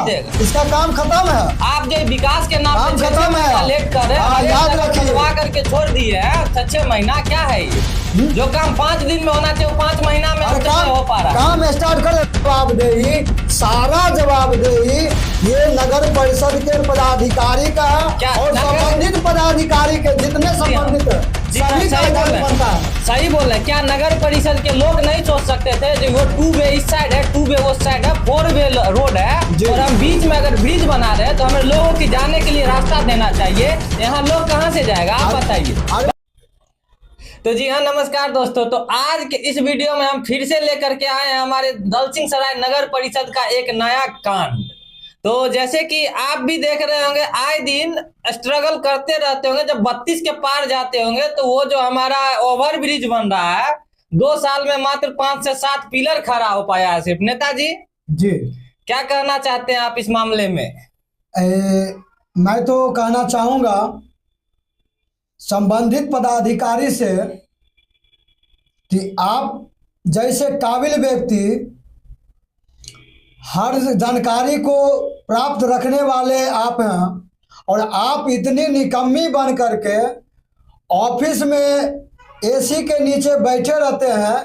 देगा। इसका काम खत्म है। आप जो विकास के नाम काम पे खत्म है। लेट कर रहे हैं, याद रखिए। करवा करके छोड़ दिए हैं 6 महीना। क्या है ये जो काम 5 दिन में होना चाहिए 5 महीना में नहीं हो पा रहा। काम स्टार्ट कर। जवाबदेही, सारा जवाबदेही ये नगर परिषद के पदाधिकारी का क्या और संबंधित पदाधिकारी के जितने संबंधित सभी का दायित्व बनता है। सही बोल रहे हैं। क्या नगर परिषद के लोग नहीं सोच सकते थे जो वो 2 वे इस साइड है, 2 वे उस साइड है, 4 वे रोड है और हम बीच में अगर ब्रिज बना रहे हैं तो हमें लोगों की जाने के लिए रास्ता देना चाहिए। यहाँ लोग कहाँ से जाएगा आप बताइए। तो जी हाँ, नमस्कार दोस्तों। तो आज के इस वीडियो में हम फिर से लेकर के आए हैं हमारे दलसिंहसराय नगर परिषद का एक नया कांड। तो जैसे कि आप भी देख रहे होंगे, आए दिन स्ट्रगल करते रहते होंगे। जब 32 के पार जाते होंगे तो वो जो हमारा ओवर ब्रिज बन रहा है 2 साल में मात्र 5 से 7 पिलर खड़ा हो पाया है सिर्फ। नेताजी जी क्या कहना चाहते हैं आप इस मामले में? मैं तो कहना चाहूंगा संबंधित पदाधिकारी से कि आप जैसे काबिल व्यक्ति, हर जानकारी को प्राप्त रखने वाले आप हैं और आप इतनी निकम्मी बन करके ऑफिस में एसी के नीचे बैठे रहते हैं,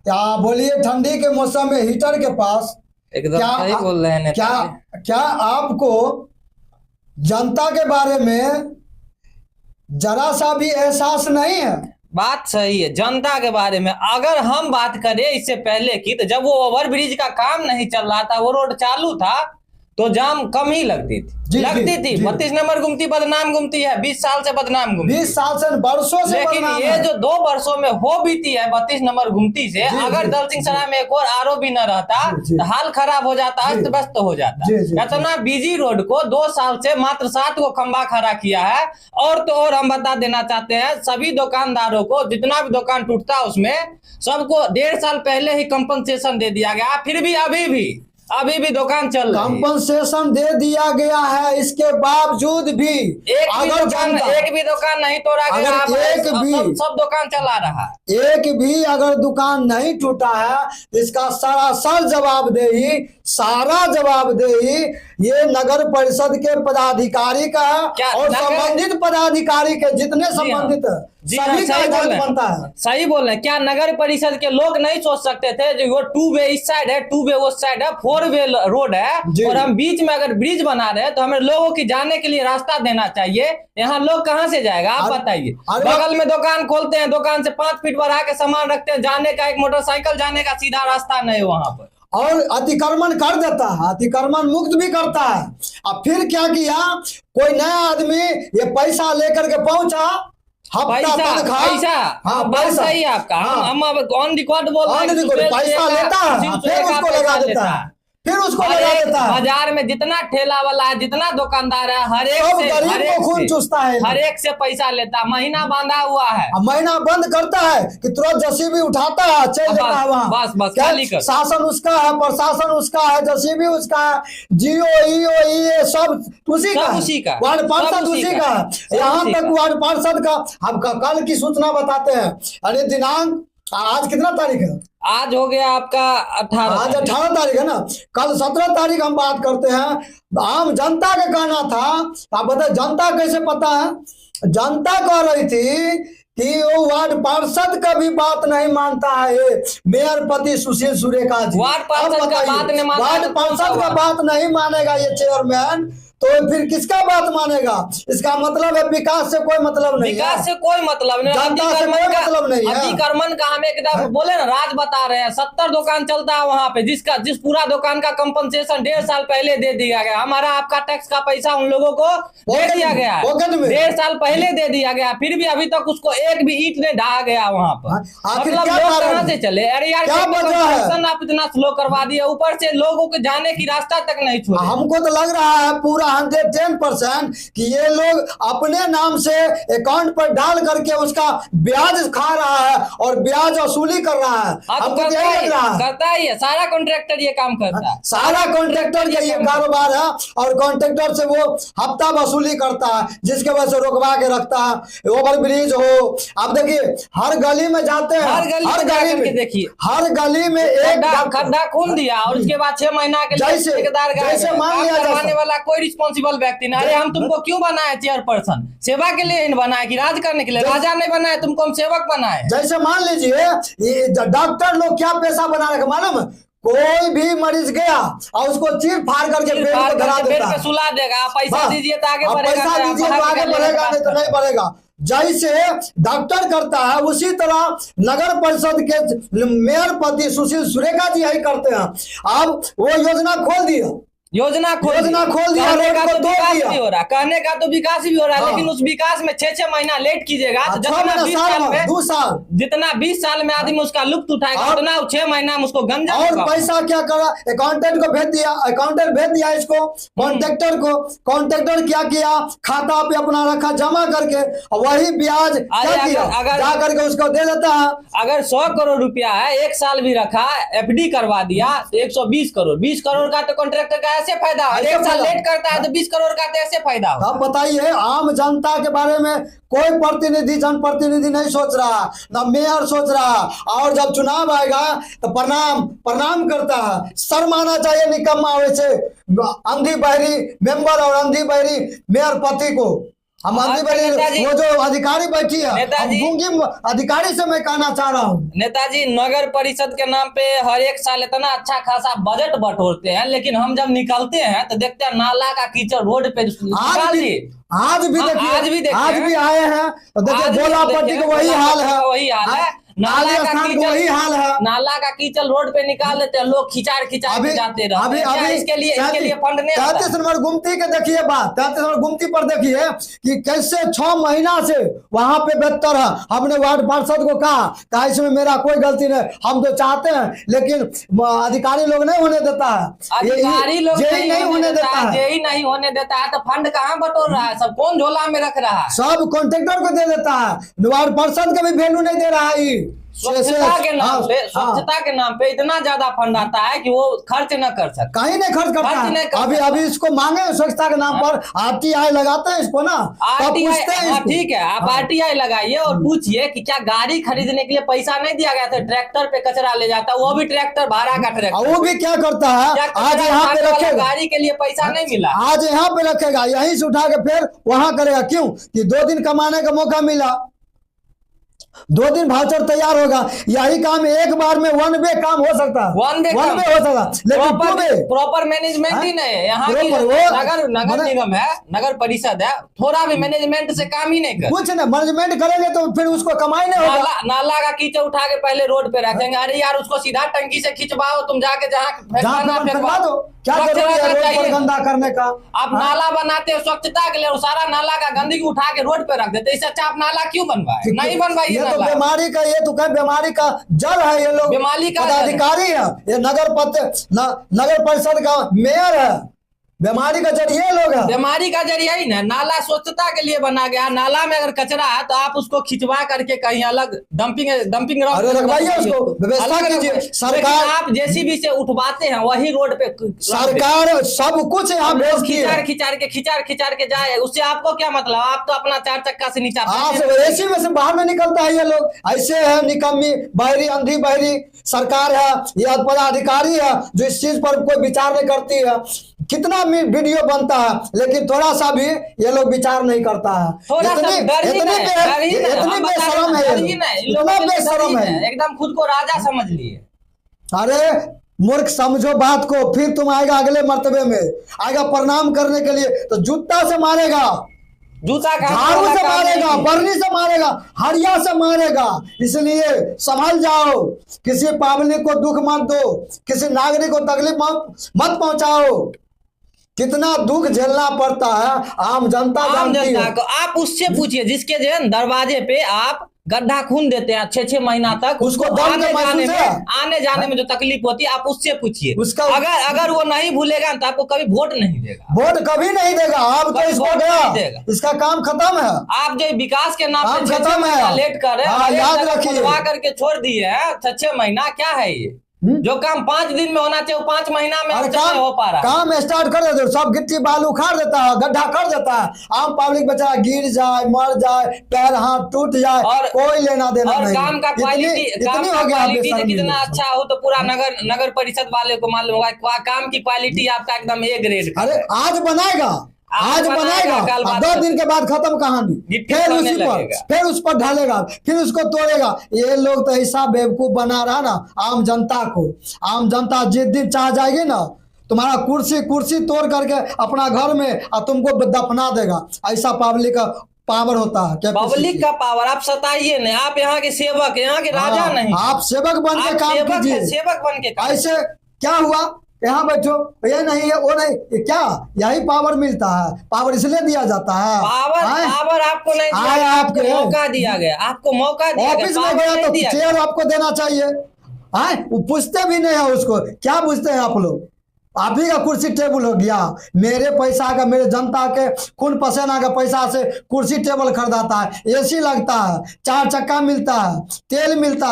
क्या बोलिए ठंडी के मौसम में हीटर के पास। एकदम सही बोल रहे हैं। क्या आपको जनता के बारे में जरा सा भी एहसास नहीं है? बात सही है। जनता के बारे में अगर हम बात करें इससे पहले की, तो जब वो ओवर ब्रिज का काम नहीं चल रहा था, वो रोड चालू था तो जाम कम ही लगती थी। 32 नंबर गुमती बदनाम गुमती है, 20 साल से बदनाम गुमती, 20 साल से वर्षों से। लेकिन ये जो 2 वर्षों में हो बीती है 32 नंबर गुमती से, अगर दलसिंहसराय में एक और आरओ भी न रहता तो हाल खराब हो जाता, अस्त व्यस्त हो जाता। इतना बिजी रोड को 2 साल से मात्र 7 को खंबा खड़ा किया है। और तो और हम बता देना चाहते हैं सभी दुकानदारों को, जितना भी दुकान टूटता है उसमें सबको 1.5 साल पहले ही कंपनसेशन दे दिया गया। फिर भी अभी भी दुकान चल रही है। कंपनसेशन दे दिया गया है, इसके बावजूद भी एक भी दुकान नहीं तोड़ा गया, सब दुकान चला रहा है। एक भी अगर दुकान नहीं टूटा है, इसका सरासर जवाबदेही, सारा जवाबदेही ये नगर परिषद के पदाधिकारी का है और संबंधित पदाधिकारी के जितने संबंधित सभी का दायित्व बनता है। सही बोल रहे हैं। क्या नगर परिषद के लोग नहीं सोच सकते थे जो वो 2 वे इस साइड है, 2 वे उस साइड है, 4 वे रोड है और हम बीच में अगर ब्रिज बना रहे हैं तो हमें लोगों की जाने के लिए रास्ता देना चाहिए। यहाँ लोग कहाँ से जाएगा आप बताइए। बगल में दुकान खोलते हैं, दुकान से 5 फीट बढ़ा के सामान रखते हैं, जाने का एक मोटरसाइकिल जाने का सीधा रास्ता नहीं वहां पर, और अतिक्रमण कर देता है, अतिक्रमण मुक्त भी करता है। अब फिर क्या किया, कोई नया आदमी ये पैसा लेकर के पहुंचा, पैसा सही है आपका। हम ऑन रिकॉर्ड बोल रहे हैं, पैसा लेता है फिर उसको लगा देता है, फिर उसको लगा देता है। बाजार में जितना ठेला वाला है, जितना दुकानदार है, हर एक को खून चूसता है, हर एक से पैसा लेता। महीना बांधा हुआ है, महीना बंद करता है कि तुरंत जेसीबी उठाता है, चल जाता है वहाँ। बस शासन उसका है, प्रशासन उसका है, जेसीबी उसका है, जियो ईओ सब उसी का, वार्ड पार्षद उसी का है। यहाँ तक वार्ड पार्षद का हम कल की सूचना बताते हैं। अरे दिनांक आज कितना तारीख है? आज हो गया आपका 18। आज 18 तारीख है ना। कल 17 तारीख हम बात करते हैं। आम जनता का कहना था, आप बताए जनता कैसे पता है? जनता कह रही थी कि वो वार्ड पार्षद का भी बात नहीं मानता है मेयर पति सुशील सुरेखा जी। वार्ड पार्षद का बात नहीं मानेगा ये चेयरमैन, तो फिर किसका बात मानेगा? इसका मतलब है विकास से कोई मतलब नहीं, विकास से कोई मतलब नहीं, जनता से कोई मतलब नहीं है। अतिक्रमण का हम एकदम बोले ना, राज बता रहे हैं। 70 दुकान चलता है वहां पे, जिस पूरा दुकान का कंपनसेशन 1.5 साल पहले दे दिया गया। हमारा आपका टैक्स का पैसा उन लोगों को दे दिया गया, 1.5 साल पहले दे दिया गया, फिर भी अभी तक उसको एक भी ईंट नहीं ढहा गया वहां पर। मतलब लोग कहाँ से चले? अरे यार आप इतना स्लो करवा दिए, ऊपर से लोगों के जाने की रास्ता तक नहीं छोड़ा। हमको तो लग रहा है पूरा 110% कि ये लोग अपने नाम से अकाउंट पर डाल करके उसका ब्याज खा रहा है और ब्याज वसूली कर रहा है। हमको यही लग रहा है, करता ही है, सारा कॉन्ट्रैक्टर ये काम करता है, सारा कॉन्ट्रैक्टर का ये कारोबार है और कॉन्ट्रैक्टर से वो हफ्ता वसूली करता है, जिसके वजह से रुकवा के रखता है। ओवर ब्रिज हो, आप देखिए हर गली में जाते हैं, हर गली में देखिए, हर गली में एक खड्डा खोल दिया और उसके बाद 6 महीना के लिए ठेकेदार करवाने वाला कोई रिस्पॉन्सिबल व्यक्ति नहीं। अरे हम तुमको क्यों बनाए चेयरपर्सन? सेवा के लिए बनाए कि राज करने के लिए? राजा नहीं बनाए तुमको, हम सेवक बनाए। जैसे मान लीजिए डॉक्टर लोग क्या पैसा बना रहे मालूम है, कोई भी मरीज गया और उसको चीर फाड़ करके बेड पे धरा देता है, सुला देगा, पैसा दीजिए तो आगे बढ़ेगा, पैसा दीजिए तो आगे बढ़ेगा, नहीं तो नहीं बढ़ेगा। जैसे डॉक्टर करता है उसी तरह नगर परिषद के मेयर पति सुशील सुरेखा जी यही करते हैं। अब वो योजना खोल दिया, योजना खोल दिया, कहने का तो विकास भी हो रहा है, कहने का तो विकास भी हो रहा है, लेकिन उस विकास में 6 महीना लेट कीजिएगा तो जितना 20 साल में 2 साल जितना 20 साल में आदमी उसका लुप्त उठाएगा उतना 6 महीना में उसको गंजा। और पैसा क्या करा, अकाउंटेंट को भेज दिया, अकाउंटेंट भेज दिया इसको कॉन्ट्रैक्टर को, कॉन्ट्रैक्टर क्या किया, खाता पे अपना रखा जमा करके वही ब्याज जा करके उसको दे देता है। अगर 100 करोड़ रुपया है, 1 साल भी रखा, FD करवा दिया 120 करोड़, 20 करोड़ का तो कॉन्ट्रैक्टर का ऐसे फायदा, 1 साल लेट करता है तो 20 करोड़ का तो ऐसे फायदा। अब बताइए आम जनता के बारे में कोई प्रतिनिधि, जनप्रतिनिधि नहीं सोच रहा, ना मेयर सोच रहा। और जब चुनाव आएगा तो प्रणाम करता है। शर्म आना चाहिए निकम्मा वैसे अंधी बहरी मेंबर और अंधी बहरी मेयर पति को। हम अंधी बहरी वो जो अधिकारी बैठी है, गूंगी अधिकारी से मैं कहना चाह रहा हूँ, नेताजी नगर परिषद के नाम पे हर एक साल इतना अच्छा खासा बजट बटोरते हैं, लेकिन हम जब निकलते हैं तो देखते हैं नाला का कीचड़ रोड पे। आज भी आए हैं तो देखिए गोलापट्टी का वही हाल है, नाला का कीचड़ रोड पे निकाल देते हैं, लोग खिंचार के जाते रहते हैं। इसके लिए फंड नहीं आता। 33 नंबर गुमती के देखिए बात, 33 नंबर गुमती पर देखिए कि कैसे 6 महीना से वहां पे बेहतर है। हमने वार्ड पार्षद को कहा इसमें मेरा कोई गलती नहीं, हम तो चाहते हैं लेकिन अधिकारी लोग नहीं होने देता है, अधिकारी लोग नहीं होने देता है, यही नहीं होने देता है। तो फंड कहाँ बटोर रहा है? सब कौन झोला में रख रहा है? सब कॉन्ट्रैक्टर को दे देता है, वार्ड पार्षद का भी वैल्यू नहीं दे रहा है। स्वच्छता के नाम पे इतना ज्यादा फंड आता है कि वो खर्च न कर सकते, कहीं नहीं खर्च करता है। अभी इसको मांगे स्वच्छता के नाम पर RTI लगाते हैं इसको ना, ठीक है आप RTI लगाइए और पूछिए कि क्या गाड़ी खरीदने के लिए पैसा नहीं दिया गया था? ट्रैक्टर पे कचरा ले जाता, वो भी ट्रैक्टर भाड़ा का ट्रैक्टर, वो भी क्या करता है, आज यहाँ पे रखेगा, गाड़ी के लिए पैसा नहीं मिला, आज यहाँ पे रखेगा, यहीं से उठा के फिर वहां करेगा। क्यों कि 2 दिन कमाने का मौका मिला, 2 दिन भाउचर तैयार होगा। यही काम एक बार में 1 वे काम हो सकता है, 1 वे हो सकता, लेकिन प्रॉपर मैनेजमेंट ही नहीं है। यहाँ की नगर निगम है, नगर परिषद है, थोड़ा भी मैनेजमेंट से काम ही नहीं कर, कुछ नहीं मैनेजमेंट करेंगे तो फिर उसको कमाई नहीं होगा। नाला का कीचड़ उठा के पहले रोड पे रखेंगे, अरे यार उसको सीधा टंकी से खिंचवाओ, तुम जाके जहाँ फेंकवा दो, क्या गंदा करने का। आप नाला बनाते हो स्वच्छता के लिए, सारा नाला का गंदगी उठा के रोड पे रख देते, इससे अच्छा आप नाला क्यों बनवाए? नहीं बनवाइए। ये तो बीमारी का, ये तो क्या बीमारी का जड़ है, ये लोग बीमारी का अधिकारी है, ये नगर परिषद का मेयर है, बीमारी का जड़ ये लोग है। बीमारी का जड़ यही ना, नाला स्वच्छता के लिए बना गया, नाला में अगर कचरा है तो आप उसको खिंचवा करके कहीं अलग डंपिंग रखवाइए, उसको व्यवस्था कीजिए। सरकार आप JCB से उठवाते हैं, वही रोड पे सरकार सब कुछ यहाँ खिंचार के जाए, उससे आपको क्या मतलब? आप तो अपना 4 चक्का से नीचे AC में से बाहर में निकलता है। ये लोग ऐसे है निकम्मी बहरी अंधी बहरी सरकार है, ये पदाधिकारी है जो इस चीज पर कोई विचार नहीं करती है। कितना वीडियो बनता है लेकिन थोड़ा सा भी ये लोग विचार नहीं करता है। इतनी बेशरम है, एकदम खुद को राजा समझ लिए। अरे मूर्ख समझो बात को, फिर तुम आएगा अगले मर्तबे में, आएगा प्रणाम करने के लिए तो जूता से मारेगा, जूता झाड़ू से मारेगा, बरनी से मारेगा, हरिया से मारेगा। इसलिए संभल जाओ, किसी पब्लिक को दुख मत दो, किसी नागरिक को तकलीफ मत पहुंचाओ। कितना दुख झेलना पड़ता है आम जनता जानती है। आप उससे पूछिए जिसके जो दरवाजे पे आप गड्ढा खून देते हैं 6-6 महीना तक, उसको दर्द आने जाने में जो तकलीफ होती है आप उससे पूछिए। उसका अगर वो नहीं भूलेगा तो आपको कभी वोट नहीं देगा, वोट कभी नहीं देगा। अब तो इसको गया, इसका काम खत्म है। आप जो विकास के नाम काम पे खत्म है, लेट कर रहे याद रखिए, करके छोड़ दिए है 6-6 महीना। क्या है ये जो काम 5 दिन में होना चाहिए वो 5 महीना में हो पा रहा है। काम स्टार्ट कर देते, सब गिट्टी बालू उखाड़ देता है, गड्ढा कर देता है, आम पब्लिक बेचारा गिर जाए, मर जाए, पैर हाथ टूट जाए, और कोई लेना देना और नहीं। काम का क्वालिटी कितना अच्छा हो तो पूरा नगर परिषद वाले को मालूम होगा काम की क्वालिटी आपका एकदम ए ग्रेड। अरे आज बनाएगा, आज बनाएगा, 2 दिन के बाद खत्म कहानी, फिर उस पर ढालेगा, फिर उसको तोड़ेगा। ये लोग तो ऐसा बेवकूफ बना रहा ना आम जनता को। आम जनता जिस दिन चाह जाएगी ना तुम्हारा कुर्सी तोड़ करके अपना घर में और तुमको दफना देगा। ऐसा पब्लिक का पावर होता है क्या? पब्लिक का पावर आप सताइए नहीं, आप यहाँ के सेवक, यहाँ के राजा नहीं, आप सेवक बन के काम कीजिए। सेवक बन के ऐसे क्या हुआ, यहाँ बैठो, ये नहीं है वो नहीं, ये क्या, यही पावर मिलता है। पावर इसलिए दिया जाता है, पावर आपको नहीं दिया, आपको मौका दिया गया, आपको मौका दिया गया। ऑफिस में गया तो चेयर आपको देना चाहिए। वो पूछते भी नहीं है उसको, क्या पूछते हैं आप लोग? आप ही का कुर्सी टेबल हो गया, मेरे पैसा का, मेरे जनता के खून पसीना का पैसा से कुर्सी टेबल खरीदाता है, एसी लगता है, 4 चक्का मिलता है, तेल मिलता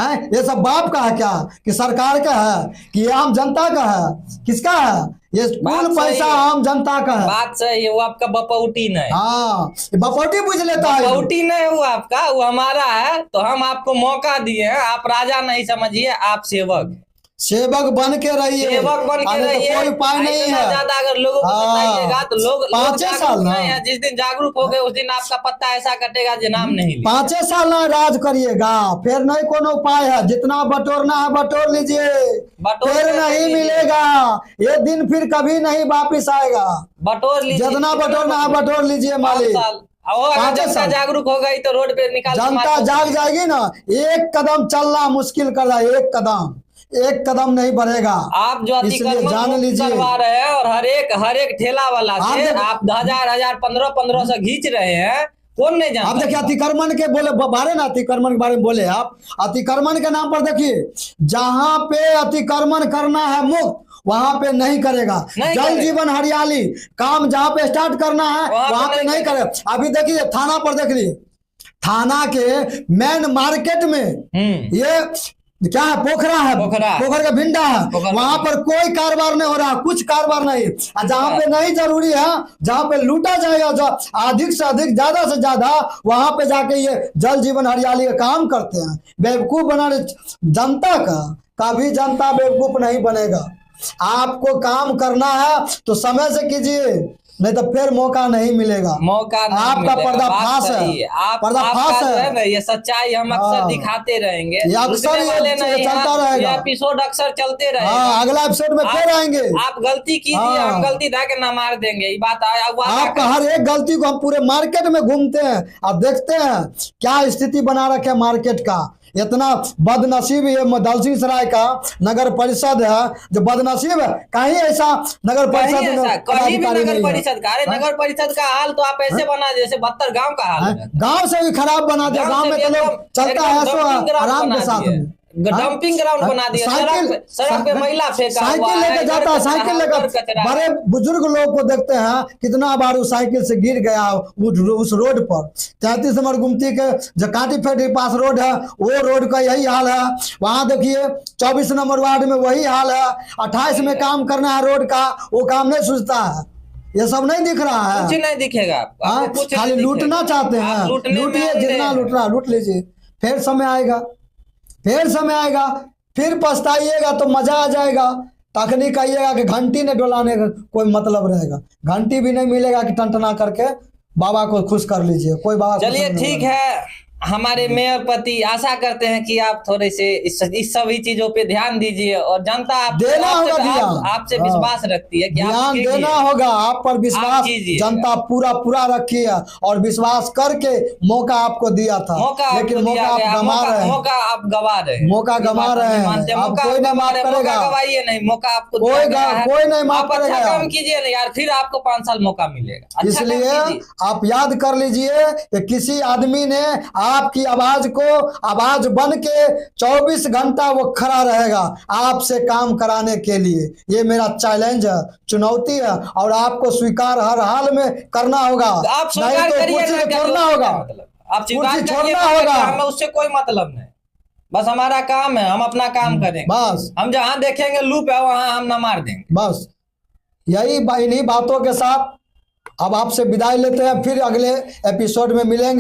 है। ये सब बाप का है क्या कि सरकार का है कि आम जनता का है? किसका है? ये कुल पैसा आम जनता का है। बात सही है, वो आपका बपौटी नहीं। हाँ, बपौटी पूछ लेता है। बपौटी नहीं वो आपका, वो हमारा है। तो हम आपको मौका दिए हैं, आप राजा नहीं समझिए, आप सेवक बन के रहिए, सेवक बन के रहिए। कोई उपाय नहीं है। ज्यादा अगर लोगों को बताइएगा तो लोग 5 साल ना, जिस दिन जागरूक हो गए उस दिन आपका पत्ता ऐसा कटेगा जो नाम नहीं। 5 साल ना राज करिएगा, फिर नहीं कोनो उपाय है। जितना बटोरना है बटोर लीजिए, फिर नहीं मिलेगा ये दिन, फिर कभी नहीं वापिस आएगा। बटोर लीजिए, जितना बटोरना है बटोर लीजिए मालिक। जनता जागरूक हो गई तो रोड पे निकाल, जनता जाग जाएगी ना, एक कदम चलना मुश्किल कर रहा है, एक कदम नहीं बढ़ेगा। आप जो अतिक्रमण जान लीजिए करवा रहे हैं और हर एक ठेला वाला से आप 1000 1500 घींच रहे हैं, कौन नहीं जानता? आप देखिए अतिक्रमण के बारे ना, अतिक्रमण के बारे में बोले आप, अतिक्रमण के नाम पर देखिए, जहां पे अतिक्रमण करना है मुक्त वहां पे नहीं करेगा। जल जीवन हरियाली काम जहां पे स्टार्ट करना है वहां पे नहीं करेगा। अभी देखिए थाना पर देख लीजिए, थाना के मेन मार्केट में ये क्या है, पोखरा है, पोखर का भिंडा है, वहां पर कोई कारोबार नहीं हो रहा, कुछ कारोबार नहीं। जहां पे नहीं जरूरी है, जहां पे लूटा जाएगा अधिक से अधिक, ज्यादा से ज्यादा, वहां पे जाके ये जल जीवन हरियाली का काम करते हैं। बेवकूफ बनाने जनता का, कभी जनता बेवकूफ नहीं बनेगा। आपको काम करना है तो समय से कीजिए, नहीं तो फिर मौका नहीं मिलेगा। मौका नहीं आपका पर्दाफाश है, पर्दाफाश है। ये सच्चाई हम अक्सर दिखाते रहेंगे, अक्सर चलता रहेगा, एपिसोड अक्सर चलते रहेगा। अगला एपिसोड में फिर आएंगे। आप गलती कीजिए, हम गलती धा के ना मार देंगे, ये बात आपका हर एक गलती को हम पूरे मार्केट में घूमते हैं और देखते हैं क्या स्थिति बना रखे मार्केट का। इतना बदनसीब ये दलसिंह सराय का नगर परिषद है जो बदनसीब है। कहीं ऐसा नगर परिषद कहीं भी नगर परिषद का, अरे नगर परिषद का हाल तो आप ऐसे बना जैसे 72 गांव का हाल है। गांव से भी खराब बना दिया, गांव में तो लोग चलता है सो आराम के साथ में, डंपिंग ग्राउंड बना दिया, सड़क पे महिला फेंका, साइकिल लेके जाता है, साइकिल लेकर बड़े बुजुर्ग लोग को देखते हैं कितना बार वो साइकिल से गिर गया उस रोड पर। 33 नंबर गुमती के जो कांटी फैक्ट्री पास रोड है वो रोड का यही हाल है। वहां देखिए 24 नंबर वार्ड में वही हाल है। 28 में काम करना है रोड का, वो काम नहीं सूझता है। ये सब नहीं दिख रहा है, कुछ नहीं दिखेगा, खाली लूटना चाहते हैं। लूटिए, जितना लूट रहा लूट लीजिए, फिर समय आएगा, फिर पछताइएगा तो मजा आ जाएगा। तकनीक कहिएगा कि घंटी ने डोलाने का कोई मतलब रहेगा, घंटी भी नहीं मिलेगा कि टंटना करके बाबा को खुश कर लीजिए। कोई बाबा, चलिए ठीक है। हमारे मेयर पति आशा करते हैं कि आप थोड़े से इस सभी चीजों पे ध्यान दीजिए और जनता आपसे विश्वास रखती है कि ध्यान देना होगा। आप पर विश्वास जनता पूरा रखी है और विश्वास करके मौका आपको दिया था, लेकिन मौका आप गवा रहे हैं, मौका गवा रहे हैं। आप कोई नहीं माफ करेगा, गवाइए नहीं, मौका आपको कोई नहीं माफ करेगा। काम कीजिए ना यार, फिर आपको 5 साल मौका मिलेगा। इसलिए आप याद कर लीजिए कि किसी आदमी ने आपकी आवाज को आवाज बन के 24 घंटा वो खड़ा रहेगा आपसे काम कराने के लिए। ये मेरा चैलेंज है, चुनौती है, और आपको स्वीकार हर हाल में करना होगा। आप नहीं स्वीकार तो करिए कुर्सी ना, से क्या छोड़ना होगा, मतलब आप स्वीकार कुर्सी करिए, छोड़ना होगा। हमें उससे कोई मतलब नहीं, बस हमारा काम है, हम अपना काम करेंगे। बस हम जहां देखेंगे लूप है वहां हम न मार देंगे। बस यही इन्हीं बातों के साथ अब आपसे विदाई लेते हैं, फिर अगले एपिसोड में मिलेंगे।